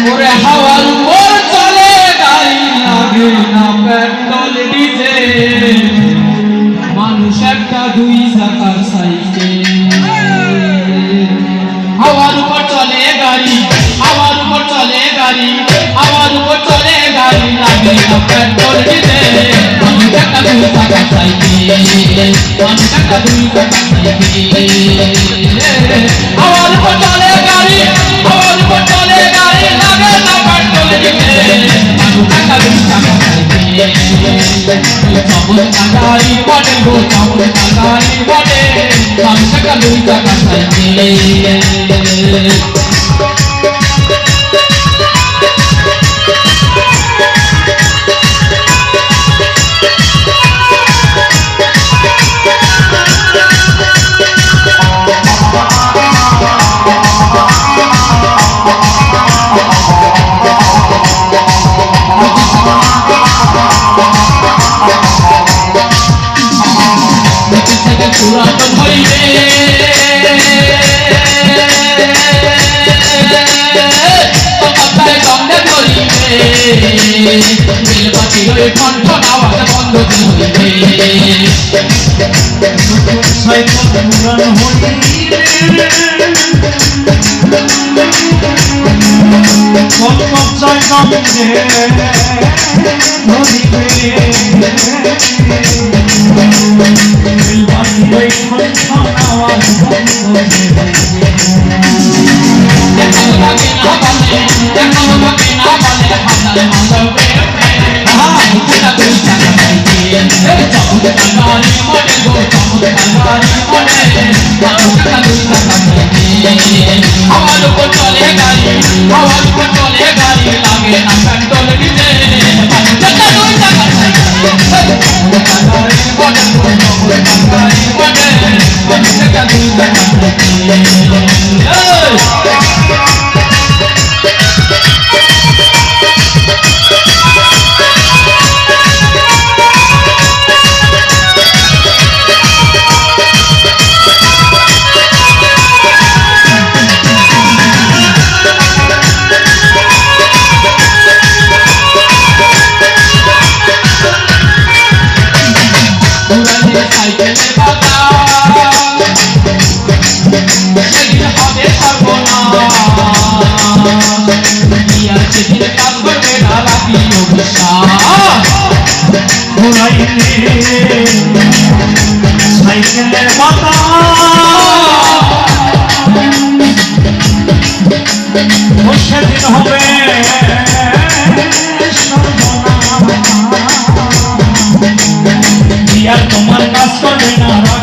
ওরে হাওয়ার উপর চলে গাড়ি লাগে না পেট্রোল ডিজেল মানুষ একটা দুই চাকার সাইকেল হাওয়ার উপর চলে গাড়ি হাওয়ার উপর চলে গাড়ি হাওয়ার উপর চলে গাড়ি লাগে না পেট্রোল ডিজেল মানুষ একটা দুই চাকার সাইকেল মানুষ একটা দুই চাকার সাইকেল হাওয়ার উপর চলে গাড়ি হাওয়ার উপর চলে গাড়ি লাগে না পেট্রোল ডিজেল মানুষ একটা দুই চাকার সাইকেল চাবল গাড়ি মডেল গো চাবল গাড়ি মডেল মানুষ একটা দুই চাকার সাইকেল পুরাতন হইলে কথায় দ্বন্দ্বে ধরিবে বেলপাতি হয়ে কণ্ঠ আওয়াজ বন্ধ হইবে সাইকেল পুরান হইলে কত চাই দ্বন্দ্বে ধরিবে আমার উপর চলে গাড়ি আমার উপর চলে গাড়ি লাগে না পেট্রোল ডিজেল সাইকেলের মাথা সেদিন হবে তোমার কাজ করবে না